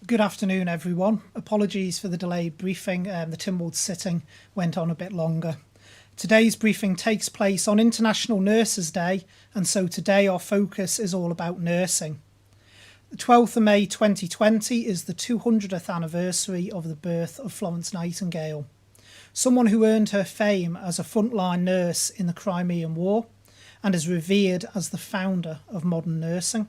Good afternoon, everyone. Apologies for the delayed briefing. The Tynwald sitting went on a bit longer. Today's briefing takes place on International Nurses Day, and so today our focus is all about nursing. The 12th of May 2020 is the 200th anniversary of the birth of Florence Nightingale, someone who earned her fame as a frontline nurse in the Crimean War and is revered as the founder of modern nursing.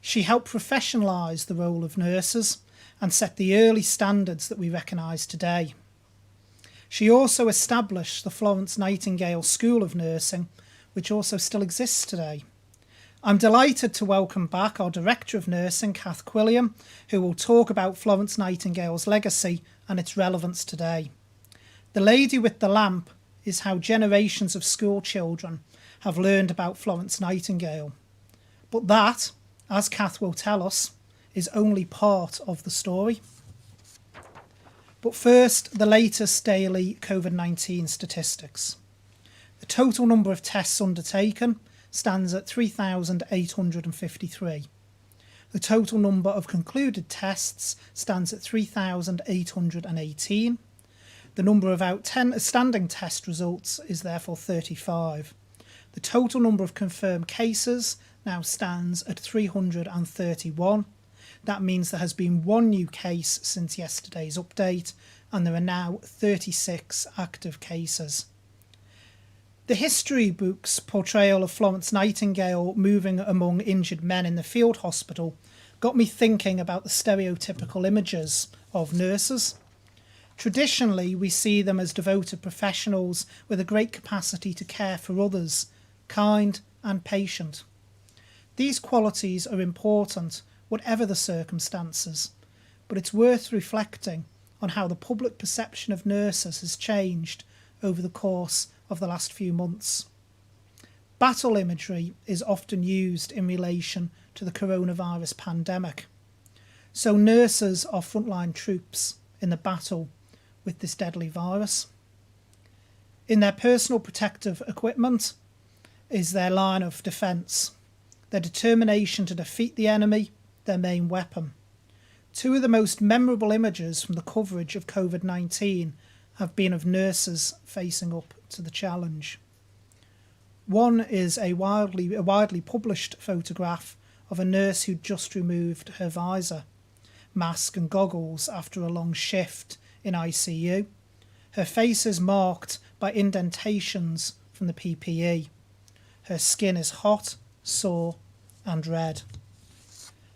She helped professionalise the role of nurses and set the early standards that we recognise today. She also established the Florence Nightingale School of Nursing, which also still exists today. I'm delighted to welcome back our Director of Nursing, Kath Quilliam, who will talk about Florence Nightingale's legacy and its relevance today. The Lady with the Lamp is how generations of school children have learned about Florence Nightingale. But that, as Kath will tell us, is only part of the story. But first, the latest daily COVID-19 statistics. The total number of tests undertaken stands at 3,853. The total number of concluded tests stands at 3,818. The number of outstanding test results is therefore 35. The total number of confirmed cases now stands at 331. That means there has been one new case since yesterday's update, and there are now 36 active cases. The history book's portrayal of Florence Nightingale moving among injured men in the field hospital got me thinking about the stereotypical images of nurses. Traditionally, we see them as devoted professionals with a great capacity to care for others, kind and patient. These qualities are important, whatever the circumstances, but it's worth reflecting on how the public perception of nurses has changed over the course of the last few months. Battle imagery is often used in relation to the coronavirus pandemic. So nurses are frontline troops in the battle with this deadly virus. In their personal protective equipment is their line of defence. Their determination to defeat the enemy, their main weapon. Two of the most memorable images from the coverage of COVID-19 have been of nurses facing up to the challenge. One is a widely published photograph of a nurse who'd just removed her visor, mask and goggles after a long shift in ICU. Her face is marked by indentations from the PPE. Her skin is hot, sore and red.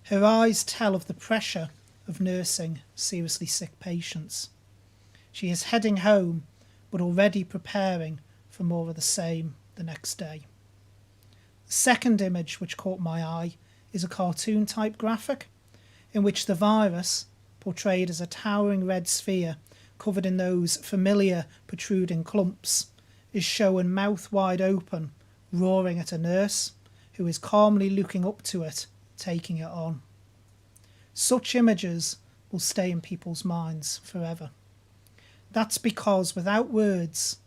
Her eyes tell of the pressure of nursing seriously sick patients. She is heading home, but already preparing for more of the same the next day. The second image which caught my eye is a cartoon type graphic in which the virus, portrayed as a towering red sphere covered in those familiar protruding clumps, is shown mouth wide open, roaring at a nurse who is calmly looking up to it, taking it on. Such images will stay in people's minds forever. That's because without words,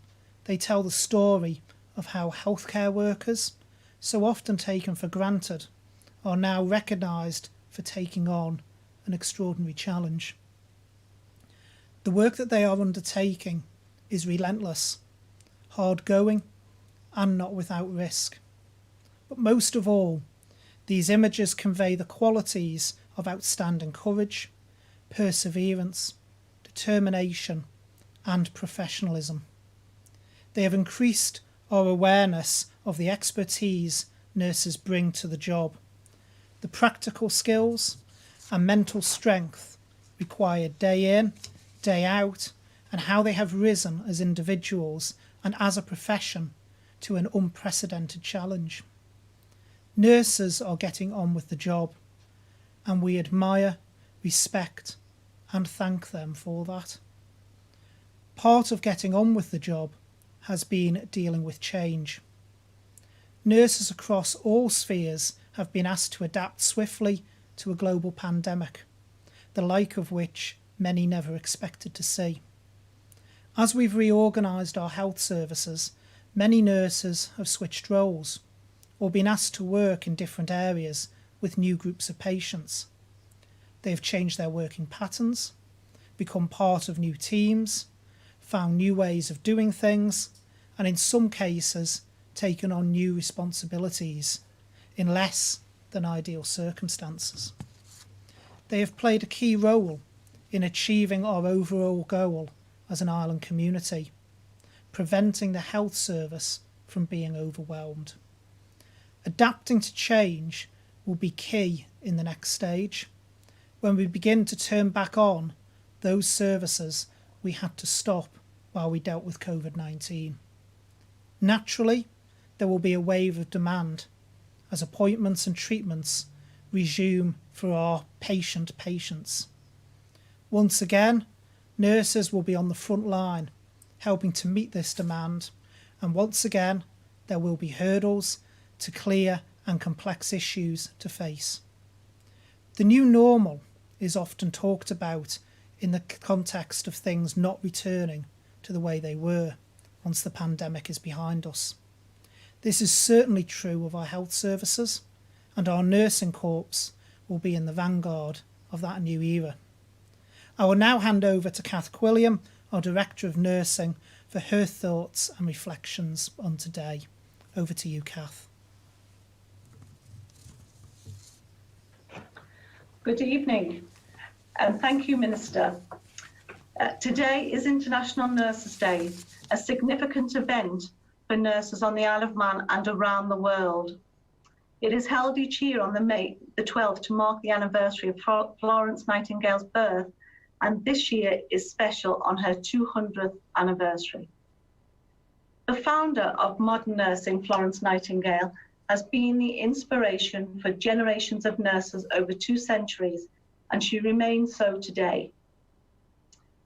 they tell the story of how healthcare workers, so often taken for granted, are now recognised for taking on an extraordinary challenge. The work that they are undertaking is relentless, hard-going, and not without risk. But most of all, these images convey the qualities of outstanding courage, perseverance, determination, and professionalism. They have increased our awareness of the expertise nurses bring to the job, the practical skills and mental strength required day in, day out, and how they have risen as individuals and as a profession to an unprecedented challenge. Nurses are getting on with the job, and we admire, respect, and thank them for that. Part of getting on with the job has been dealing with change. Nurses across all spheres have been asked to adapt swiftly to a global pandemic, the like of which many never expected to see. As we've reorganised our health services, many nurses have switched roles or been asked to work in different areas with new groups of patients. They've changed their working patterns, become part of new teams, found new ways of doing things, and in some cases, taken on new responsibilities in less than ideal circumstances. They have played a key role in achieving our overall goal as an island community, preventing the health service from being overwhelmed. Adapting to change will be key in the next stage, when we begin to turn back on those services we had to stop while we dealt with COVID-19. Naturally, there will be a wave of demand as appointments and treatments resume for our patients. Once again, nurses will be on the front line helping to meet this demand, and once again there will be hurdles to clear and complex issues to face. The new normal is often talked about in the context of things not returning to the way they were once the pandemic is behind us. This is certainly true of our health services, and our nursing corps will be in the vanguard of that new era. I will now hand over to Kath Quilliam, our Director of Nursing, for her thoughts and reflections on today. Over to you, Kath. Good evening, and thank you, Minister. Today is International Nurses Day, a significant event for nurses on the Isle of Man and around the world. It is held each year on May the 12th to mark the anniversary of Florence Nightingale's birth, and this year is special on her 200th anniversary. The founder of modern nursing, Florence Nightingale, has been the inspiration for generations of nurses over 2 centuries, and she remains so today.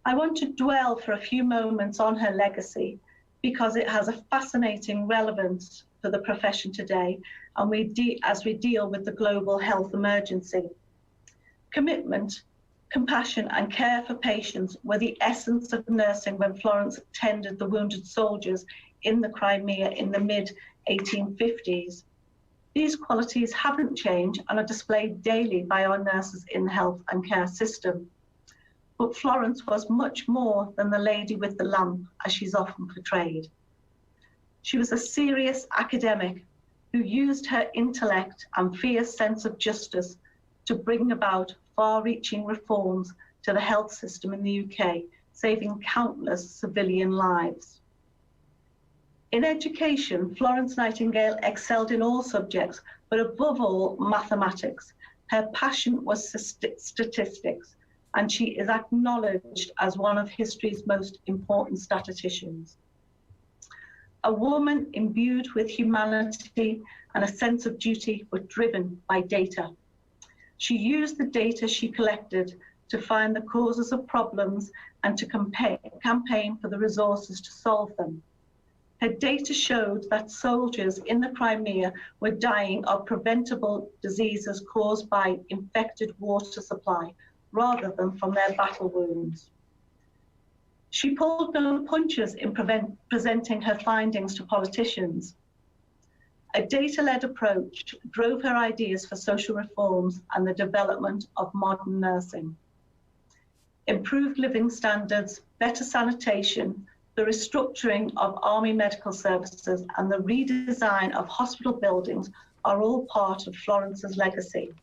I want to dwell for a few moments on her legacy because it has a fascinating relevance for the profession today, and as we deal with the global health emergency. Commitment, compassion and care for patients were the essence of nursing when Florence tended the wounded soldiers in the Crimea in the mid-1850s. These qualities haven't changed and are displayed daily by our nurses in the health and care system. But Florence was much more than the lady with the lamp, as she's often portrayed. She was a serious academic who used her intellect and fierce sense of justice to bring about far-reaching reforms to the health system in the UK, saving countless civilian lives. In education, Florence Nightingale excelled in all subjects, but above all, mathematics. Her passion was statistics, and she is acknowledged as one of history's most important statisticians. A woman imbued with humanity and a sense of duty, but driven by data. She used the data she collected to find the causes of problems and to campaign for the resources to solve them. Her data showed that soldiers in the Crimea were dying of preventable diseases caused by infected water supply, rather than from their battle wounds. She pulled no punches in presenting her findings to politicians. A data-led approach drove her ideas for social reforms and the development of modern nursing. Improved living standards, better sanitation, the restructuring of Army medical services and the redesign of hospital buildings are all part of Florence's legacy.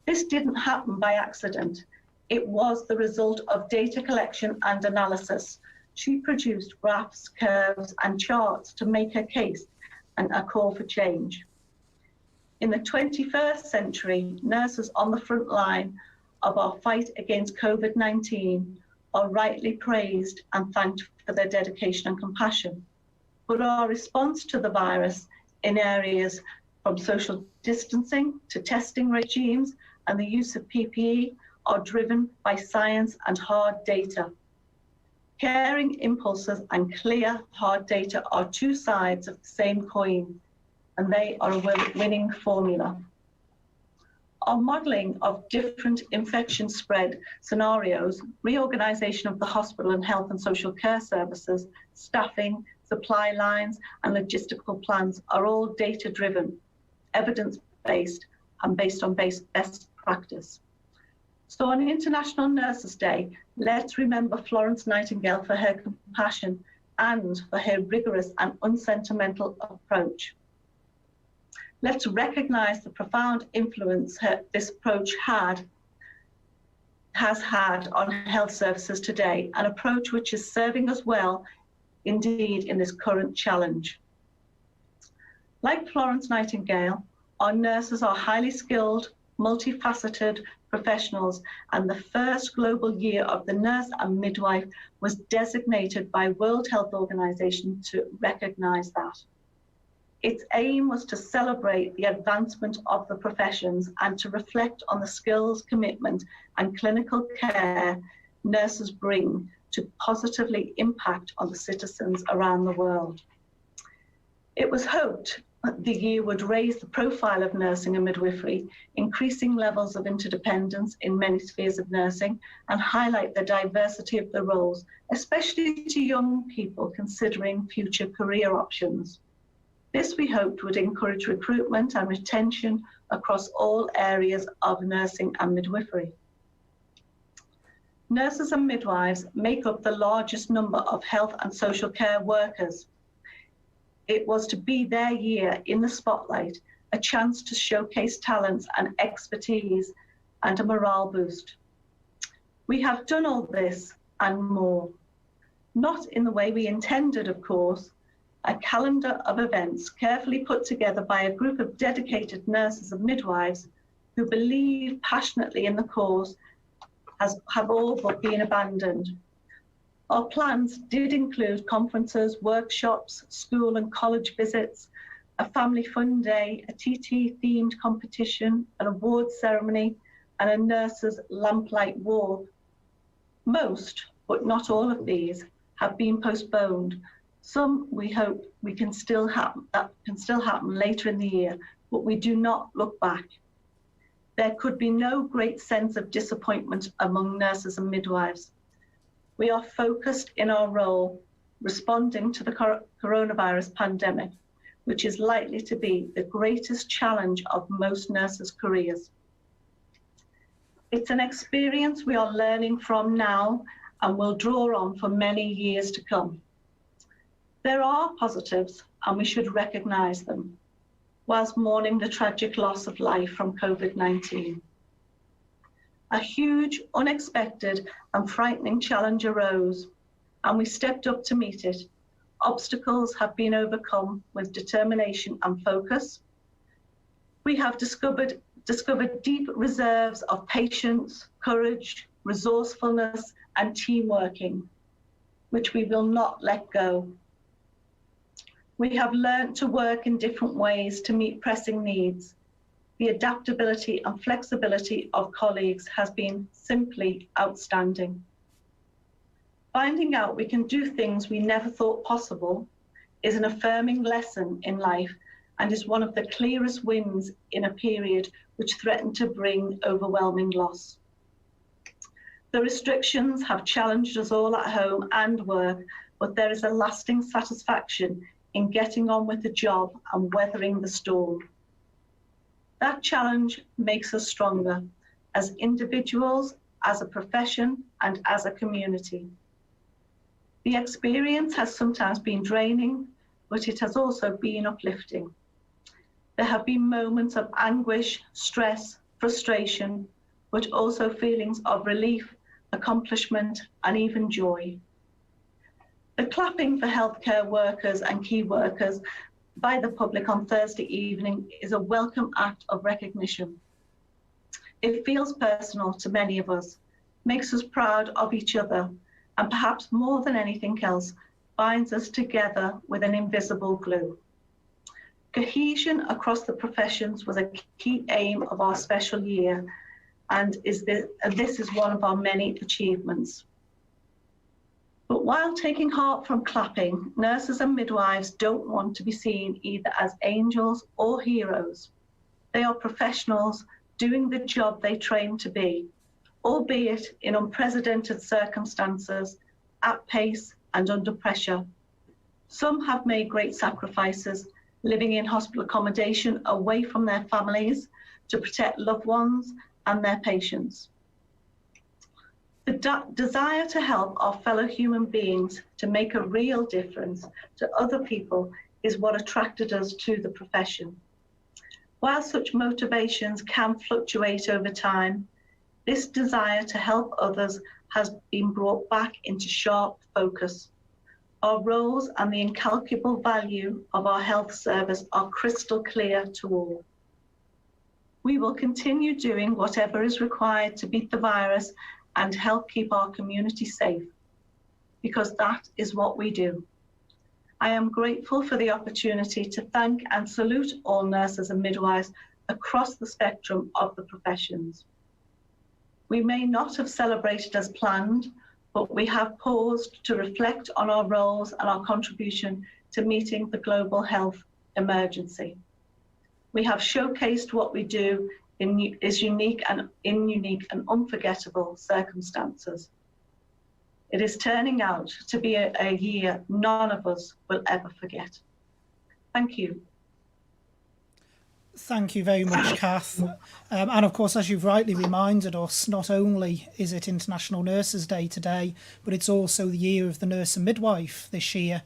This didn't happen by accident. It was the result of data collection and analysis. She produced graphs, curves, and charts to make her case and a call for change. In the 21st century, nurses on the front line of our fight against COVID-19 are rightly praised and thanked for their dedication and compassion. But our response to the virus in areas from social distancing to testing regimes and the use of PPE are driven by science and hard data. Caring impulses and clear hard data are two sides of the same coin, and they are a winning formula. Our modelling of different infection spread scenarios, reorganisation of the hospital and health and social care services, staffing, supply lines and logistical plans are all data-driven, evidence-based and based on best practice. So on International Nurses Day, let's remember Florence Nightingale for her compassion and for her rigorous and unsentimental approach. Let's recognise the profound influence this approach has had on health services today, an approach which is serving us well indeed in this current challenge. Like Florence Nightingale, our nurses are highly skilled, multifaceted professionals, and the first global year of the nurse and midwife was designated by World Health Organization to recognise that. Its aim was to celebrate the advancement of the professions and to reflect on the skills, commitment, and clinical care nurses bring to positively impact on the citizens around the world. It was hoped the year would raise the profile of nursing and midwifery, increasing levels of interdependence in many spheres of nursing, and highlight the diversity of the roles, especially to young people considering future career options. This, we hoped, would encourage recruitment and retention across all areas of nursing and midwifery. Nurses and midwives make up the largest number of health and social care workers. It was to be their year in the spotlight, a chance to showcase talents and expertise and a morale boost. We have done all this and more. Not in the way we intended, of course. A calendar of events carefully put together by a group of dedicated nurses and midwives who believe passionately in the cause have all but been abandoned. Our plans did include conferences, workshops, school and college visits, a family fun day, a TT-themed competition, an awards ceremony, and a nurses' lamplight walk. Most, but not all of these, have been postponed. Some we hope that can still happen later in the year, but we do not look back. There could be no great sense of disappointment among nurses and midwives. We are focused in our role, responding to the coronavirus pandemic, which is likely to be the greatest challenge of most nurses' careers. It's an experience we are learning from now and will draw on for many years to come. There are positives, and we should recognise them, whilst mourning the tragic loss of life from COVID-19. A huge, unexpected, and frightening challenge arose, and we stepped up to meet it. Obstacles have been overcome with determination and focus. We have discovered deep reserves of patience, courage, resourcefulness, and team working, which we will not let go. We have learned to work in different ways to meet pressing needs. The adaptability and flexibility of colleagues has been simply outstanding. Finding out we can do things we never thought possible is an affirming lesson in life and is one of the clearest wins in a period which threatened to bring overwhelming loss. The restrictions have challenged us all at home and work, but there is a lasting satisfaction in getting on with the job and weathering the storm. That challenge makes us stronger as individuals, as a profession, and as a community. The experience has sometimes been draining, but it has also been uplifting. There have been moments of anguish, stress, frustration, but also feelings of relief, accomplishment, and even joy. The clapping for healthcare workers and key workers by the public on Thursday evening is a welcome act of recognition. It feels personal to many of us, makes us proud of each other, and perhaps more than anything else, binds us together with an invisible glue. Cohesion across the professions was a key aim of our special year, and this is one of our many achievements. But while taking heart from clapping, nurses and midwives don't want to be seen either as angels or heroes. They are professionals doing the job they trained to be, albeit in unprecedented circumstances, at pace and under pressure. Some have made great sacrifices, living in hospital accommodation away from their families to protect loved ones and their patients. The desire to help our fellow human beings to make a real difference to other people is what attracted us to the profession. While such motivations can fluctuate over time, this desire to help others has been brought back into sharp focus. Our roles and the incalculable value of our health service are crystal clear to all. We will continue doing whatever is required to beat the virus and help keep our community safe, because that is what we do. I am grateful for the opportunity to thank and salute all nurses and midwives across the spectrum of the professions. We may not have celebrated as planned, but we have paused to reflect on our roles and our contribution to meeting the global health emergency. We have showcased what we do in unique and unforgettable circumstances. It is turning out to be a year none of us will ever forget. Thank you. Thank you very much, Kath. And of course, as you've rightly reminded us, not only is it International Nurses Day today, but it's also the year of the nurse and midwife this year.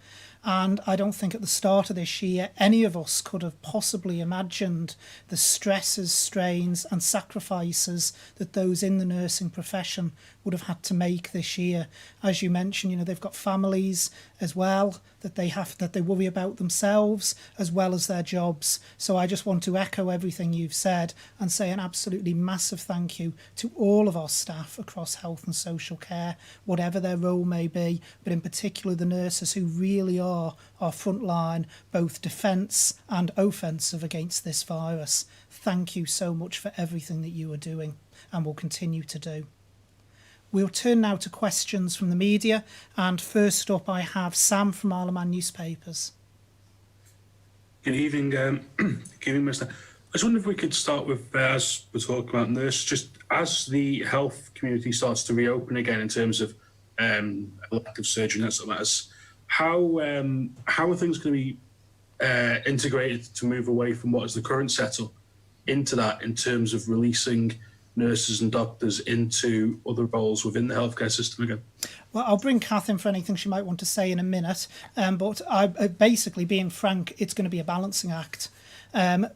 And I don't think at the start of this year any of us could have possibly imagined the stresses, strains and sacrifices that those in the nursing profession would have had to make this year. As you mentioned, they've got families as well that they worry about themselves as well as their jobs. So I just want to echo everything you've said and say an absolutely massive thank you to all of our staff across health and social care, whatever their role may be, but in particular the nurses who really are our front line, both defence and offensive against this virus. Thank you so much for everything that you are doing and will continue to do. We'll turn now to questions from the media, and first up I have Sam from Isle of Man Newspapers. Good evening, Mr. I was wondering if we could start with, as we're talking about nurses, just as the health community starts to reopen again in terms of elective surgery and that sort of matters, how are things going to be integrated to move away from what is the current setup into that in terms of releasing nurses and doctors into other roles within the healthcare system again? Well, I'll bring Kath in for anything she might want to say in a minute, but basically, being frank, it's going to be a balancing act.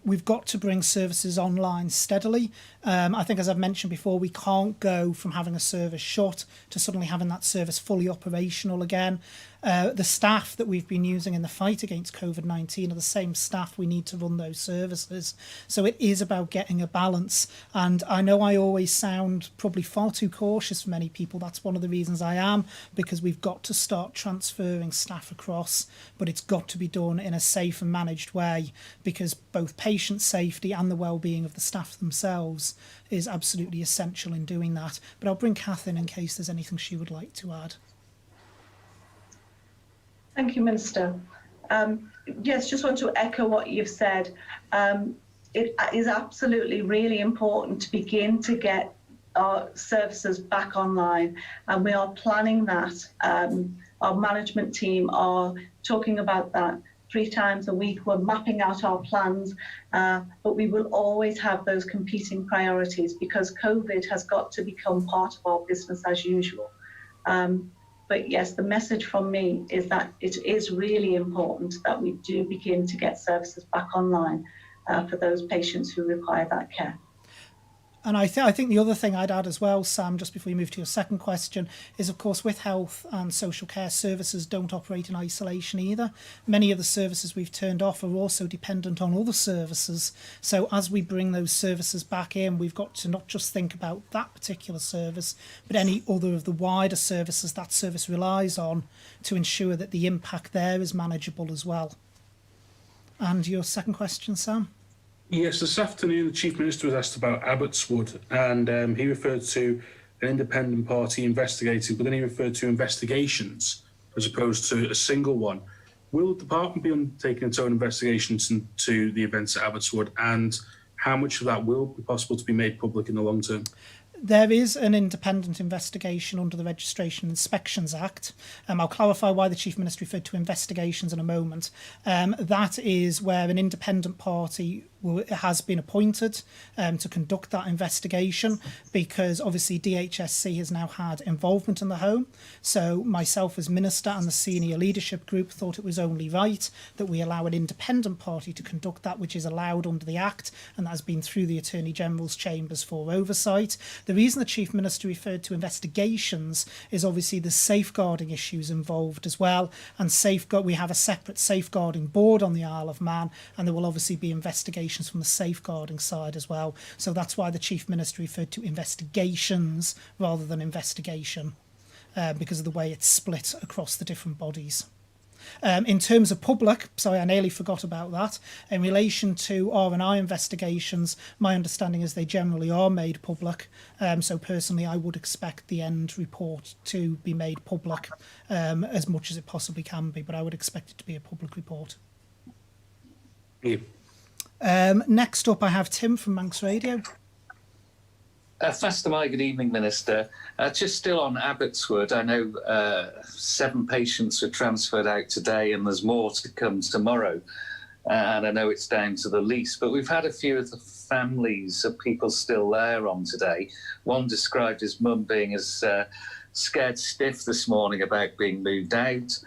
We've got to bring services online steadily. I think, as I've mentioned before, we can't go from having a service shut to suddenly having that service fully operational again. The staff that we've been using in the fight against COVID-19 are the same staff we need to run those services. So it is about getting a balance. And I know I always sound probably far too cautious for many people. That's one of the reasons I am, because we've got to start transferring staff across, but it's got to be done in a safe and managed way, because both patient safety and the well-being of the staff themselves is absolutely essential in doing that. But I'll bring Kath in case there's anything she would like to add. Thank you, Minister. Yes, just want to echo what you've said. It is absolutely really important to begin to get our services back online, and we are planning that. Our management team are talking about that 3 times a week. We're mapping out our plans, but we will always have those competing priorities because COVID has got to become part of our business as usual. But yes, the message from me is that it is really important that we do begin to get services back online for those patients who require that care. And I think the other thing I'd add as well, Sam, just before you move to your second question, is of course with health and social care, services don't operate in isolation either. Many of the services we've turned off are also dependent on other services. So as we bring those services back in, we've got to not just think about that particular service, but any other of the wider services that service relies on to ensure that the impact there is manageable as well. And your second question, Sam? Yes, this afternoon the Chief Minister was asked about Abbotswood, and he referred to an independent party investigating, but then he referred to investigations as opposed to a single one. Will the department be undertaking its own investigations into the events at Abbotswood, and how much of that will be possible to be made public in the long term? There is an independent investigation under the Registration and Inspections Act. I'll clarify why the Chief Minister referred to investigations in a moment. That is where an independent party has been appointed to conduct that investigation, because obviously DHSC has now had involvement in the home. So myself as Minister and the senior leadership group thought it was only right that we allow an independent party to conduct that, which is allowed under the Act, and that has been through the Attorney General's chambers for oversight. The reason the Chief Minister referred to investigations is obviously the safeguarding issues involved as well, and we have a separate safeguarding board on the Isle of Man, and there will obviously be investigations from the safeguarding side as well. So that's why the Chief Minister referred to investigations rather than investigation, because of the way it's split across the different bodies. In terms of public, sorry, I nearly forgot about that. In relation to R&I investigations, my understanding is they generally are made public. So personally, I would expect the end report to be made public as much as it possibly can be, but I would expect it to be a public report. Thank you. Next up, I have Tim from Manx Radio. Fastyr good evening, Minister. Just still on Abbotswood, I know 7 patients were transferred out today and there's more to come tomorrow. And I know it's down to the lease, but we've had a few of the families of people still there on today. One described his mum being as scared stiff this morning about being moved out,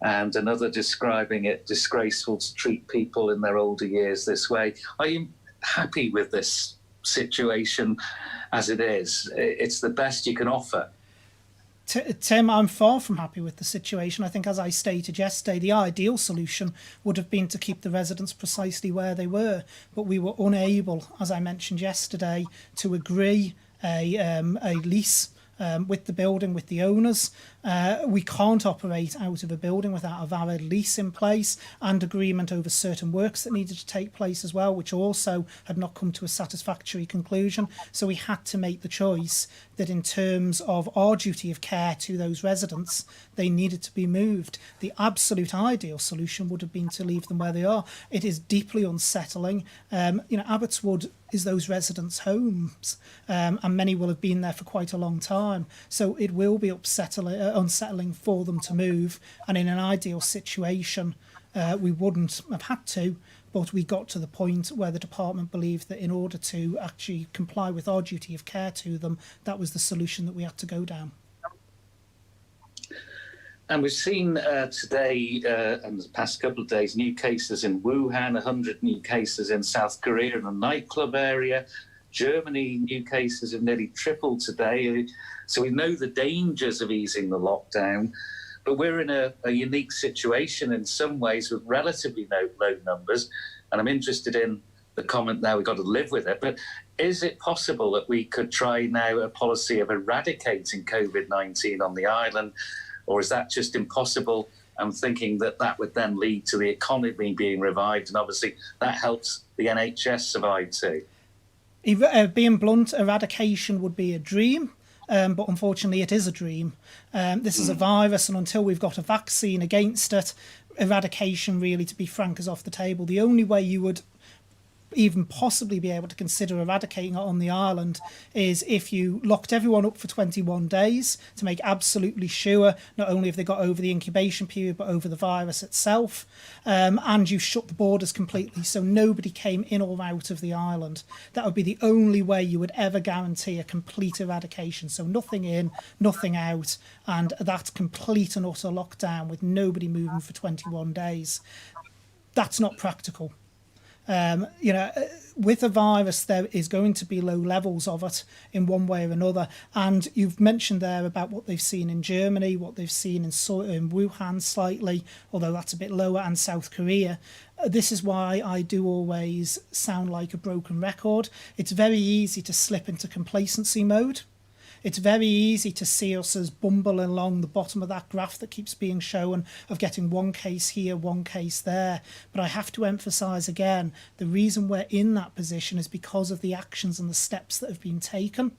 and another describing it disgraceful to treat people in their older years this way. Are you happy with this situation as it is? It's the best you can offer. Tim, I'm far from happy with the situation. I think, as I stated yesterday, the ideal solution would have been to keep the residents precisely where they were, but we were unable, as I mentioned yesterday, to agree a lease with the building, with the owners. We can't operate out of a building without a valid lease in place and agreement over certain works that needed to take place as well, which also had not come to a satisfactory conclusion. So we had to make the choice that in terms of our duty of care to those residents, they needed to be moved. The absolute ideal solution would have been to leave them where they are. It is deeply unsettling. Abbotswood is those residents' homes, and many will have been there for quite a long time. So it will be unsettling for them to move. And in an ideal situation, we wouldn't have had to, but we got to the point where the department believed that in order to actually comply with our duty of care to them, that was the solution that we had to go down. And we've seen today and the past couple of days new cases in Wuhan, 100 new cases in South Korea in the nightclub area. Germany, new cases have nearly tripled today. So we know the dangers of easing the lockdown, but we're in a unique situation in some ways with relatively low numbers. And I'm interested in the comment now, we've got to live with it. But is it possible that we could try now a policy of eradicating COVID-19 on the island? Or is that just impossible? I'm thinking that would then lead to the economy being revived, and obviously that helps the NHS survive too. Being blunt, eradication would be a dream, but unfortunately it is a dream. This is a virus, and until we've got a vaccine against it, eradication really, to be frank, is off the table. The only way you would even possibly be able to consider eradicating it on the island is if you locked everyone up for 21 days to make absolutely sure not only have they got over the incubation period but over the virus itself, and you shut the borders completely so nobody came in or out of the island. That would be the only way you would ever guarantee a complete eradication. So nothing in, nothing out, and that complete and utter lockdown with nobody moving for 21 days. That's not practical. With a virus, there is going to be low levels of it in one way or another. And you've mentioned there about what they've seen in Germany, what they've seen in Wuhan slightly, although that's a bit lower, and South Korea. This is why I do always sound like a broken record. It's very easy to slip into complacency mode. It's very easy to see us as bumbling along the bottom of that graph that keeps being shown of getting one case here, one case there. But I have to emphasise again, the reason we're in that position is because of the actions and the steps that have been taken.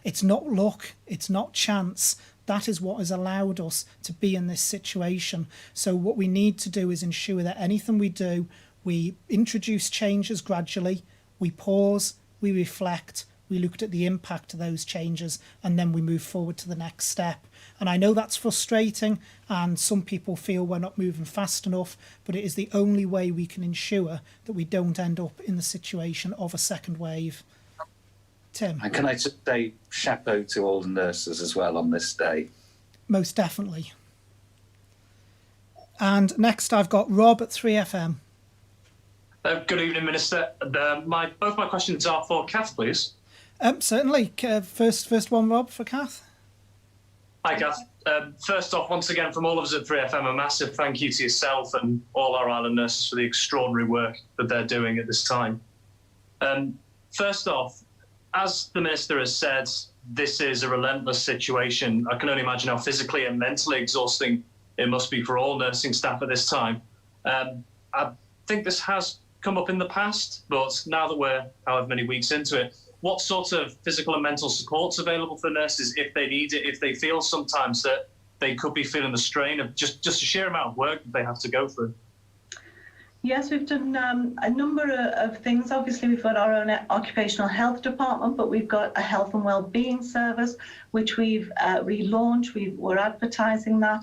It's not luck, it's not chance. That is what has allowed us to be in this situation. So what we need to do is ensure that anything we do, we introduce changes gradually, we pause, we reflect, we looked at the impact of those changes, and then we move forward to the next step. And I know that's frustrating, and some people feel we're not moving fast enough, but it is the only way we can ensure that we don't end up in the situation of a second wave. Tim? And can I just say chapeau to all the nurses as well on this day? Most definitely. And next I've got Rob at 3FM. Good evening, Minister. Both my questions are for Kath, please. Certainly. First one, Rob, for Kath. Hi, Kath. First off, once again, from all of us at 3FM, a massive thank you to yourself and all our island nurses for the extraordinary work that they're doing at this time. First off, as the Minister has said, this is a relentless situation. I can only imagine how physically and mentally exhausting it must be for all nursing staff at this time. I think this has come up in the past, but now that we're however many weeks into it, what sort of physical and mental support's available for nurses if they need it, if they feel sometimes that they could be feeling the strain of just a sheer amount of work that they have to go through? Yes, we've done a number of things. Obviously, we've got our own occupational health department, but we've got a health and wellbeing service, which we've relaunched. We're advertising that.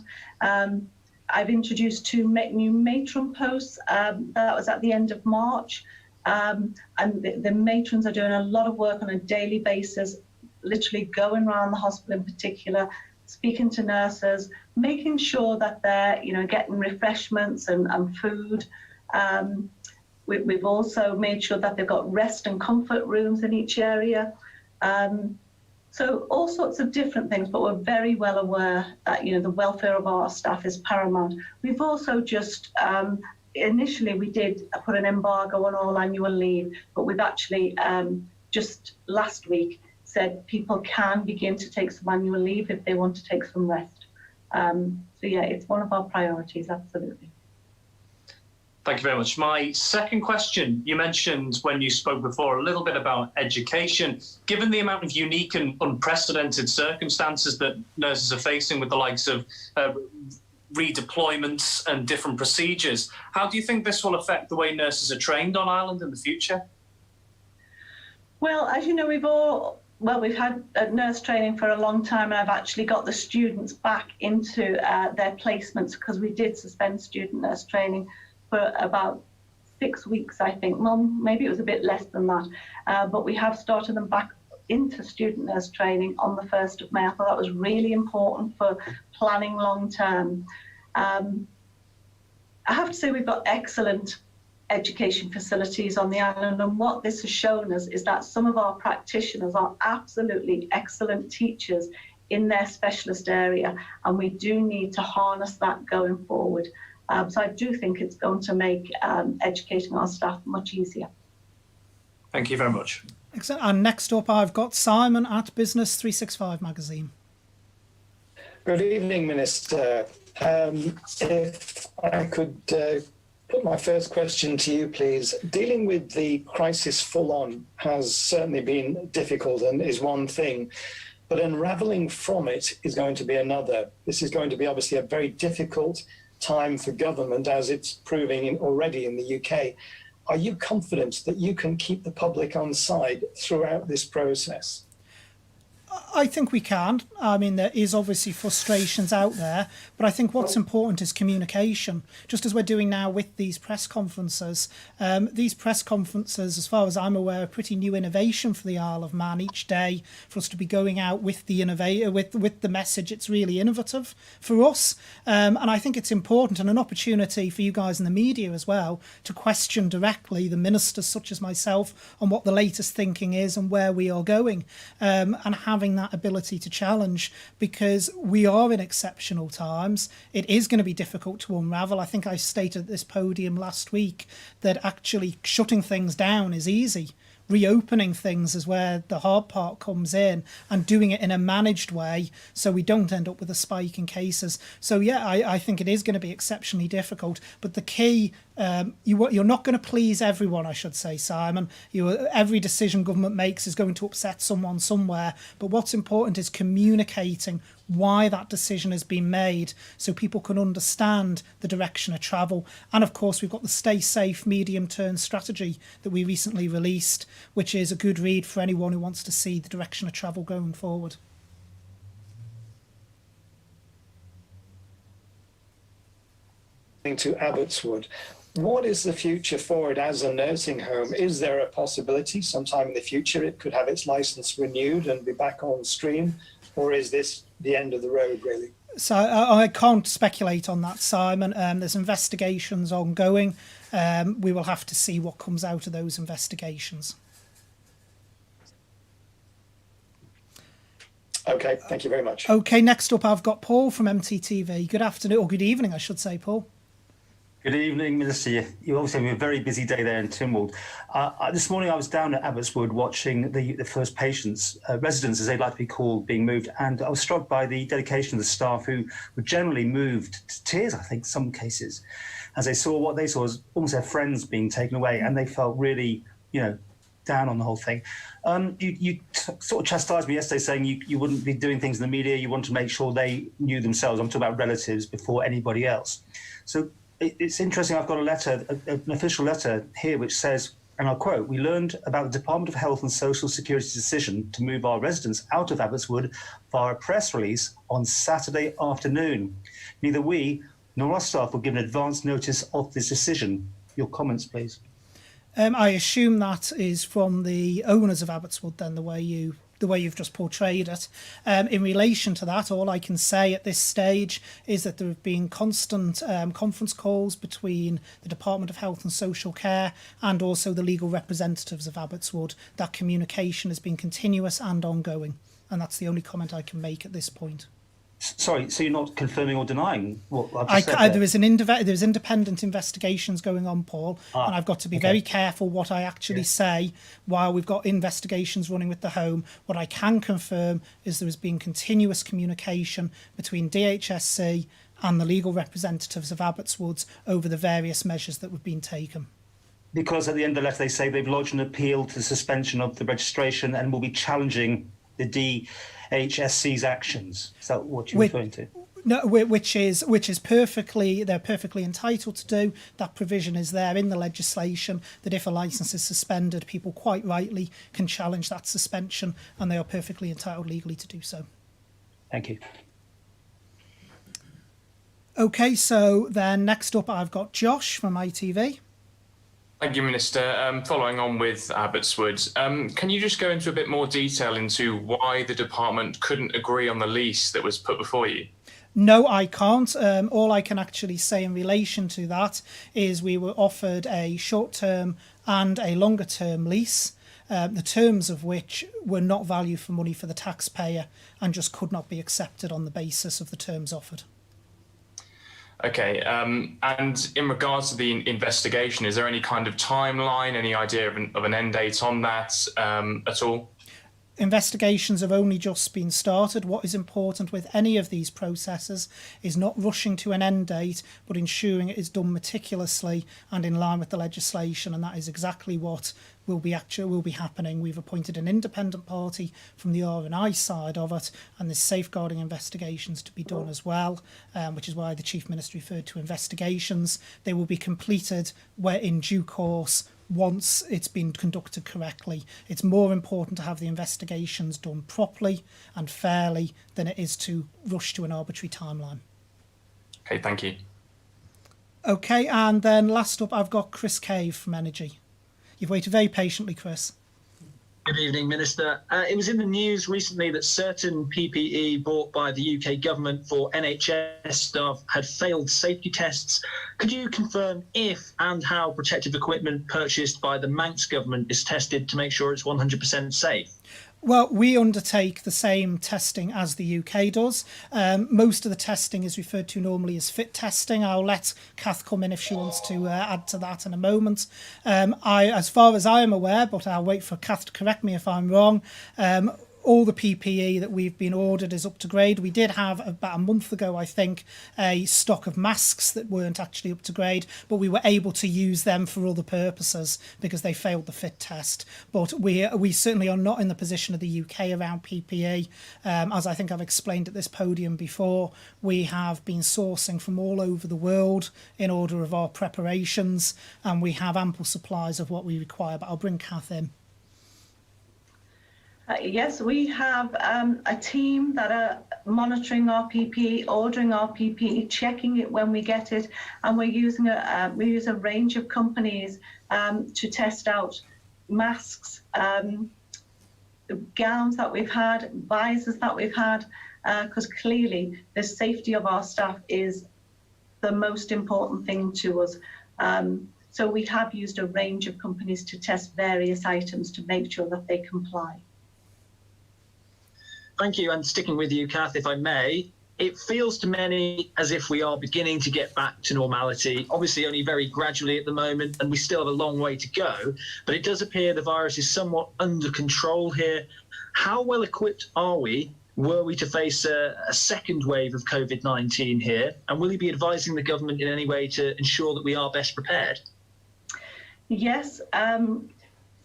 I've introduced 2 new matron posts. That was at the end of March. And the matrons are doing a lot of work on a daily basis, literally going around the hospital in particular, speaking to nurses, making sure that they're, getting refreshments and food. We've also made sure that they've got rest and comfort rooms in each area. So all sorts of different things, but we're very well aware that, the welfare of our staff is paramount. We've also just, initially we did put an embargo on all annual leave, but we've actually just last week said people can begin to take some annual leave if they want to take some rest. So yeah, it's one of our priorities, absolutely. Thank you very much. My second question, you mentioned when you spoke before a little bit about education. Given the amount of unique and unprecedented circumstances that nurses are facing with the likes of redeployments and different procedures, how do you think this will affect the way nurses are trained on Ireland in the future? Well, as you know, we've had nurse training for a long time, and I've actually got the students back into their placements because we did suspend student nurse training for about 6 weeks, I think. Well, maybe it was a bit less than that. But we have started them back into student nurse training on the 1st of May. I thought that was really important for planning long term. I have to say we've got excellent education facilities on the island, and what this has shown us is that some of our practitioners are absolutely excellent teachers in their specialist area, and we do need to harness that going forward. So I do think it's going to make educating our staff much easier. Thank you very much. Excellent. And next up, I've got Simon at Business 365 magazine. Good evening, Minister. If I could put my first question to you, please. Dealing with the crisis full on has certainly been difficult and is one thing, but unravelling from it is going to be another. This is going to be obviously a very difficult time for government, as it's proving already in the UK. Are you confident that you can keep the public on side throughout this process? I think we can. I mean, there is obviously frustrations out there, but I think what's important is communication, just as we're doing now with these press conferences. These press conferences, as far as I'm aware, are pretty new innovation for the Isle of Man each day, for us to be going out with the with the message. It's really innovative for us. And I think it's important and an opportunity for you guys in the media as well to question directly the ministers such as myself on what the latest thinking is and where we are going, and having that ability to challenge, because we are in exceptional times. It is going to be difficult to unravel. I think I stated at this podium last week that actually shutting things down is easy. Reopening things is where the hard part comes in, and doing it in a managed way so we don't end up with a spike in cases. So yeah, I think it is going to be exceptionally difficult, but the key You're not going to please everyone, I should say, Simon. Every decision government makes is going to upset someone somewhere. But what's important is communicating why that decision has been made so people can understand the direction of travel. And of course, we've got the Stay Safe medium-term strategy that we recently released, which is a good read for anyone who wants to see the direction of travel going forward. To Abbotswood, what is the future for it as a nursing home? Is there a possibility sometime in the future it could have its license renewed and be back on stream, or is this the end of the road, really? So I can't speculate on that, Simon. There's investigations ongoing. We will have to see what comes out of those investigations. Okay, thank you very much. Okay, next up I've got Paul from MTTV. Good afternoon, or good evening, I should say, Paul. Good evening, Minister. You obviously have a very busy day there in Tynwald. This morning I was down at Abbotswood watching the first patients, residents as they'd like to be called, being moved, and I was struck by the dedication of the staff who were generally moved to tears, I think, some cases, as they saw what they saw as almost their friends being taken away, and they felt really, down on the whole thing. You sort of chastised me yesterday saying you wouldn't be doing things in the media, you want to make sure they knew themselves. I'm talking about relatives before anybody else. So it's interesting, I've got a letter, an official letter here which says, and I'll quote, "We learned about the Department of Health and Social Security's decision to move our residents out of Abbotswood via a press release on Saturday afternoon. Neither we nor our staff were given advance notice of this decision." Your comments, please. I assume that is from the owners of Abbotswood, then, the way you've just portrayed it. In relation to that, all I can say at this stage is that there have been constant conference calls between the Department of Health and Social Care and also the legal representatives of Abbotswood. That communication has been continuous and ongoing, and that's the only comment I can make at this point. Sorry, so you're not confirming or denying what I've just said there? There's independent investigations going on, Paul, and I've got to be very careful what I actually say while we've got investigations running with the home. What I can confirm is there has been continuous communication between DHSC and the legal representatives of Abbotswood over the various measures that have been taken. Because at the end of the letter they say they've lodged an appeal to the suspension of the registration and will be challenging the DHSC's actions. Is that what you're referring to? No, which is they're perfectly entitled to do. That provision is there in the legislation that if a licence is suspended, people quite rightly can challenge that suspension, and they are perfectly entitled legally to do so. Thank you. Okay, so then next up I've got Josh from ITV. Thank you, Minister. Following on with Abbotswood, can you just go into a bit more detail into why the department couldn't agree on the lease that was put before you? No, I can't. All I can actually say in relation to that is we were offered a short-term and a longer-term lease, the terms of which were not value for money for the taxpayer and just could not be accepted on the basis of the terms offered. Okay, and in regards to the investigation, is there any kind of timeline, any idea of an end date on that at all? Investigations have only just been started. What is important with any of these processes is not rushing to an end date, but ensuring it is done meticulously and in line with the legislation, and that is exactly what will be happening. We've appointed an independent party from the R&I side of it, and there's safeguarding investigations to be done as well, which is why the Chief Minister referred to investigations. They will be completed in due course once it's been conducted correctly. It's more important to have the investigations done properly and fairly than it is to rush to an arbitrary timeline. Okay, thank you. Okay, and then last up I've got Chris Cave from Energy. You've waited very patiently, Chris. Good evening, Minister. It was in the news recently that certain PPE bought by the UK government for NHS staff had failed safety tests. Could you confirm if and how protective equipment purchased by the Manx government is tested to make sure it's 100% safe? Well, we undertake the same testing as the UK does. Most of the testing is referred to normally as fit testing. I'll let Kath come in if she wants to add to that in a moment. As far as I am aware, but I'll wait for Kath to correct me if I'm wrong, all the PPE that we've been ordered is up to grade. We did have about a month ago, I think, a stock of masks that weren't actually up to grade, but we were able to use them for other purposes because they failed the fit test. But we certainly are not in the position of the UK around PPE. As I think I've explained at this podium before, we have been sourcing from all over the world in order of our preparations, and we have ample supplies of what we require. But I'll bring Kath in. Yes, we have a team that are monitoring our PPE, ordering our PPE, checking it when we get it, and we use a range of companies to test out masks, gowns that we've had, visors that we've had, because clearly the safety of our staff is the most important thing to us. So we have used a range of companies to test various items to make sure that they comply. Thank you. And sticking with you, Kath, if I may, it feels to many as if we are beginning to get back to normality, obviously only very gradually at the moment, and we still have a long way to go. But it does appear the virus is somewhat under control here. How well equipped are we, were we to face a second wave of COVID-19 here? And will you be advising the government in any way to ensure that we are best prepared? Yes.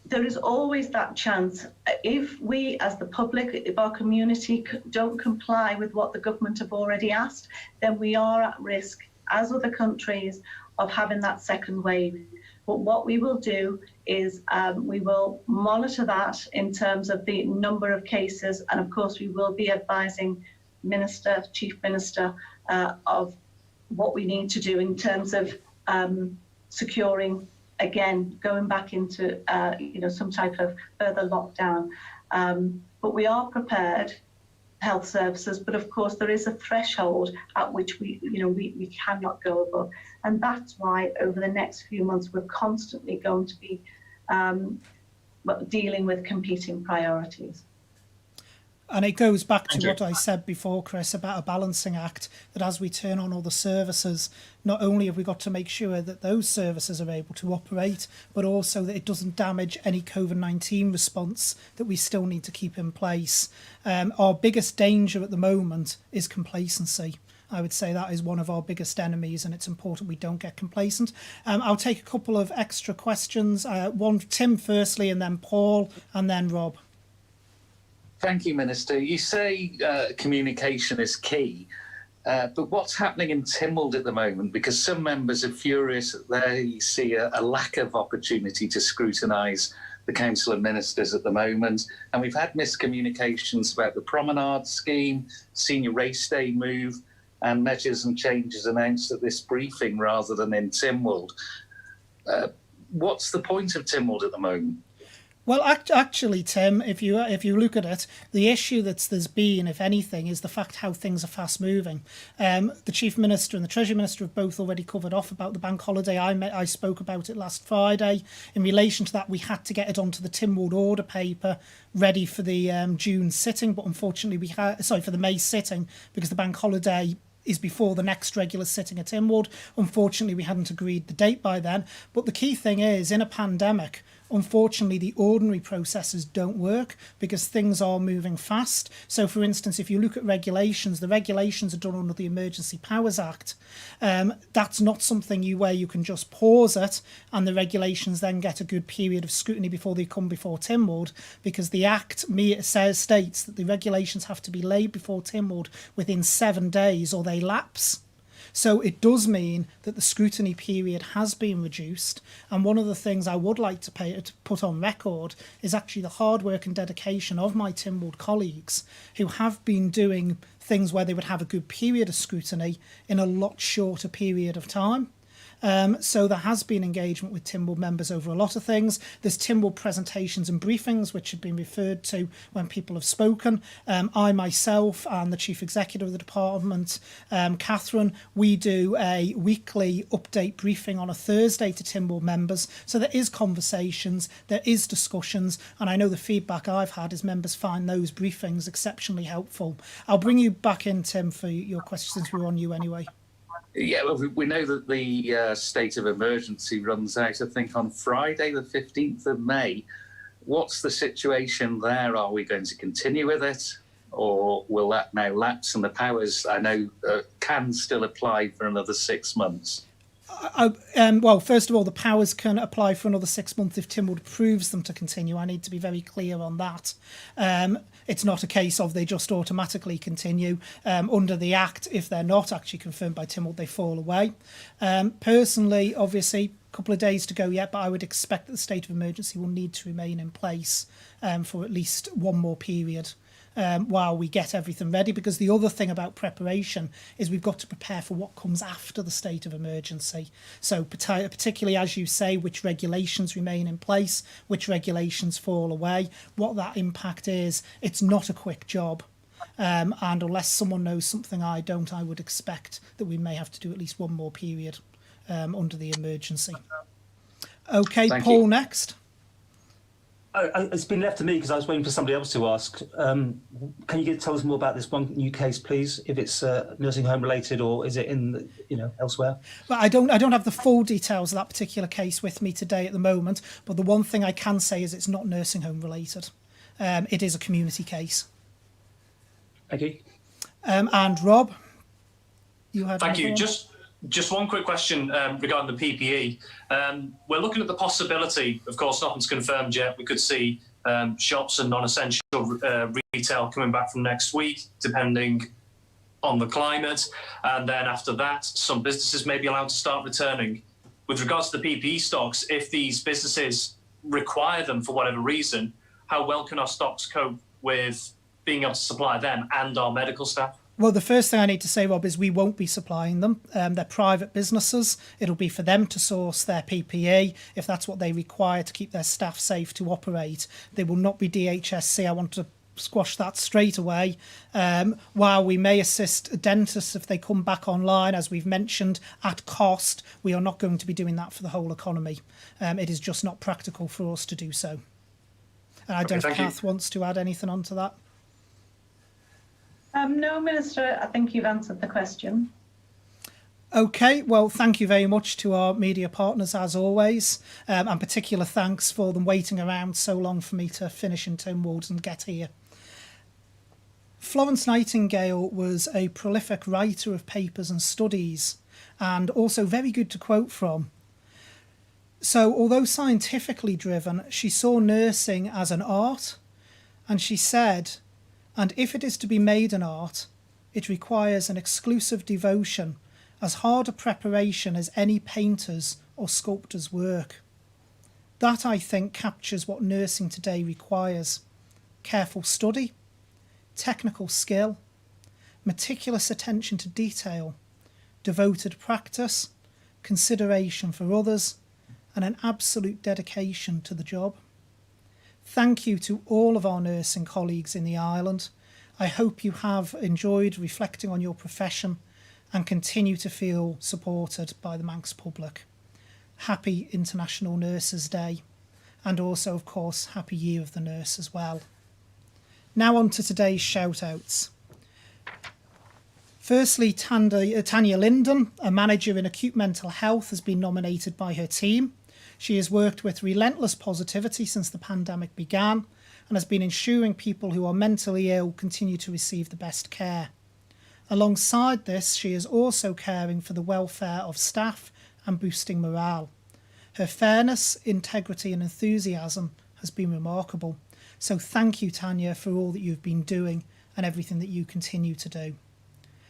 There is always that chance. If we, as the public, if our community don't comply with what the government have already asked, then we are at risk, as other countries, of having that second wave. But what we will do is we will monitor that in terms of the number of cases. And of course, we will be advising Minister, Chief Minister, of what we need to do in terms of securing, again, going back into some type of further lockdown. But we are prepared, health services, but of course there is a threshold at which we cannot go above. And that's why over the next few months we're constantly going to be dealing with competing priorities. And it goes back to what I said before, Chris, about a balancing act, that as we turn on all the services, not only have we got to make sure that those services are able to operate, but also that it doesn't damage any COVID-19 response that we still need to keep in place. Our biggest danger at the moment is complacency. I would say that is one of our biggest enemies, and it's important we don't get complacent. I'll take a couple of extra questions. One, Tim firstly, and then Paul, and then Rob. Thank you, Minister. You say communication is key, but what's happening in Tynwald at the moment? Because some members are furious that they see a lack of opportunity to scrutinise the Council of Ministers at the moment. And we've had miscommunications about the promenade scheme, senior race day move, and measures and changes announced at this briefing rather than in Tynwald. What's the point of Tynwald at the moment? Well, actually, Tim, if you look at it, the issue there's been, if anything, is the fact how things are fast moving. The Chief Minister and the Treasury Minister have both already covered off about the bank holiday. I spoke about it last Friday. In relation to that, we had to get it onto the Tynwald order paper ready for the June sitting, but unfortunately for the May sitting, because the bank holiday is before the next regular sitting at Tynwald. Unfortunately, we hadn't agreed the date by then. But the key thing is, in a pandemic, unfortunately, the ordinary processes don't work because things are moving fast. So, for instance, if you look at regulations, the regulations are done under the Emergency Powers Act. That's not something where you can just pause it and the regulations then get a good period of scrutiny before they come before Tynwald, because the Act states that the regulations have to be laid before Tynwald within 7 days or they lapse. So it does mean that the scrutiny period has been reduced. And one of the things I would like to put on record is actually the hard work and dedication of my Tynwald colleagues, who have been doing things where they would have a good period of scrutiny in a lot shorter period of time. So there has been engagement with Tynwald members over a lot of things. There's Tynwald presentations and briefings, which have been referred to when people have spoken. I myself and the Chief Executive of the department, Catherine, we do a weekly update briefing on a Thursday to Tynwald members. So there is conversations, there is discussions, and I know the feedback I've had is members find those briefings exceptionally helpful. I'll bring you back in, Tim, for your questions since we're on you anyway. Yeah, well, we know that the state of emergency runs out, I think, on Friday, the 15th of May. What's the situation there? Are we going to continue with it, or will that now lapse? And the powers, I know, can still apply for another 6 months. Well, first of all, the powers can apply for another 6 months if Tynwald approves them to continue. I need to be very clear on that. It's not a case of they just automatically continue. Under the Act, if they're not actually confirmed by Tynwald, they fall away. Personally, obviously, a couple of days to go yet, but I would expect that the state of emergency will need to remain in place for at least one more period. While we get everything ready, because the other thing about preparation is we've got to prepare for what comes after the state of emergency. So particularly, as you say, which regulations remain in place, which regulations fall away, what that impact is. It's not a quick job. And unless someone knows something I don't, I would expect that we may have to do at least one more period under the emergency. Okay, Thank Paul, you. next. It's been left to me because I was waiting for somebody else to ask. Can you tell us more about this one new case, please? If it's nursing home related, or is it in elsewhere? But I don't have the full details of that particular case with me today at the moment. But the one thing I can say is it's not nursing home related. It is a community case. Thank you. And Rob, you had. Thank you. another one? Just one quick question regarding the PPE. We're looking at the possibility, of course, nothing's confirmed yet. We could see shops and non-essential retail coming back from next week, depending on the climate. And then after that, some businesses may be allowed to start returning. With regards to the PPE stocks, if these businesses require them for whatever reason, how well can our stocks cope with being able to supply them and our medical staff? Well, the first thing I need to say, Rob, is we won't be supplying them. They're private businesses. It'll be for them to source their PPE if that's what they require to keep their staff safe to operate. They will not be DHSC. I want to squash that straight away. While we may assist dentists if they come back online, as we've mentioned, at cost, we are not going to be doing that for the whole economy. It is just not practical for us to do so. And I don't know if Kath wants to add anything onto that. No, Minister, I think you've answered the question. Okay, well, thank you very much to our media partners, as always, and particular thanks for them waiting around so long for me to finish in Tynwald and get here. Florence Nightingale was a prolific writer of papers and studies, and also very good to quote from. So, although scientifically driven, she saw nursing as an art, and she said, "And if it is to be made an art, it requires an exclusive devotion, as hard a preparation as any painter's or sculptor's work." That, I think, captures what nursing today requires: careful study, technical skill, meticulous attention to detail, devoted practice, consideration for others, and an absolute dedication to the job. Thank you to all of our nursing colleagues in the island. I hope you have enjoyed reflecting on your profession and continue to feel supported by the Manx public. Happy International Nurses Day, and also, of course, Happy Year of the Nurse as well. Now on to today's shout-outs. Firstly, Tanya Linden, a manager in acute mental health, has been nominated by her team. She has worked with relentless positivity since the pandemic began and has been ensuring people who are mentally ill continue to receive the best care. Alongside this, she is also caring for the welfare of staff and boosting morale. Her fairness, integrity and enthusiasm has been remarkable. So thank you, Tanya, for all that you've been doing and everything that you continue to do.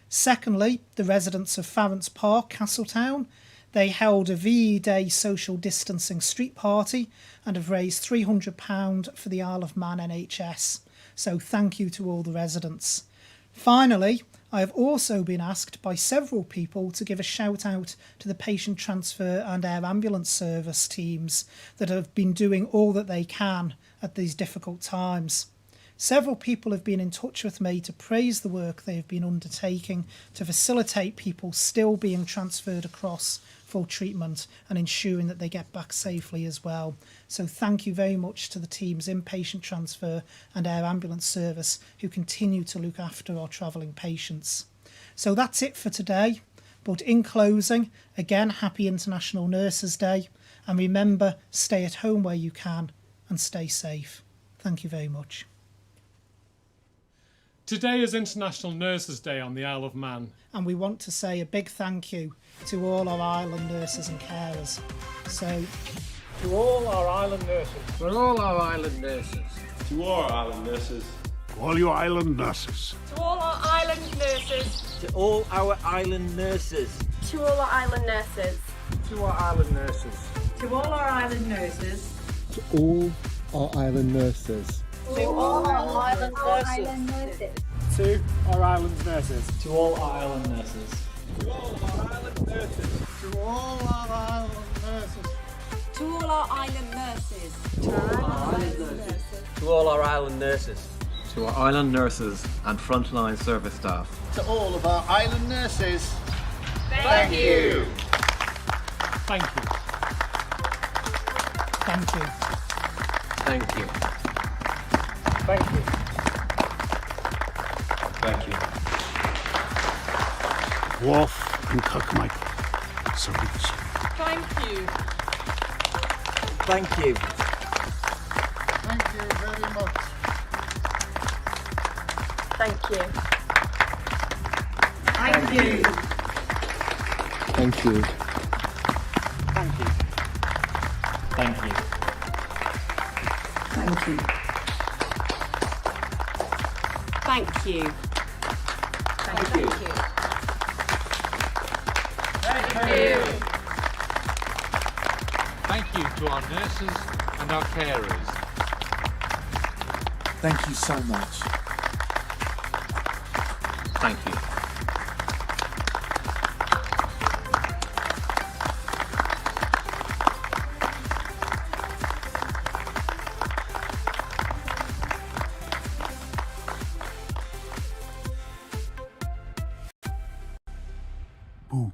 Secondly, the residents of Farrants Park, Castletown, they held a VE Day social distancing street party and have raised £300 for the Isle of Man NHS. So thank you to all the residents. Finally, I have also been asked by several people to give a shout out to the patient transfer and air ambulance service teams that have been doing all that they can at these difficult times. Several people have been in touch with me to praise the work they have been undertaking to facilitate people still being transferred across for treatment and ensuring that they get back safely as well. So thank you very much to the teams in patient transfer and air ambulance service who continue to look after our travelling patients. So that's it for today. But in closing, again, happy International Nurses Day. And remember, stay at home where you can and stay safe. Thank you very much. Today is International Nurses Day on the Isle of Man. And we want to say a big thank you to all our island nurses and carers. So, To all our island nurses. For all our island nurses. To all our island nurses. To all your island nurses. To all our island nurses. To all our island nurses. To all our island nurses. To our island nurses. To all our island nurses. To all our island nurses. To all our island nurses. To our island nurses. To all our island nurses. To all our island nurses. to all our island nurses. To all our island nurses. To all our island nurses. To all our island nurses. To our island nurses and frontline service staff. To all of our island nurses. Thank you. Thank you. Thank you. Thank you. Thank you. Thank you. Wharf and Kirkmichael. Service. Thank you. Thank you. Thank you very much. Thank you. Thank you. Thank you. Thank you. Thank you. Thank you. Thank you. Thank you. Thank you to our nurses and our carers. Thank you so much. Thank you. Boo.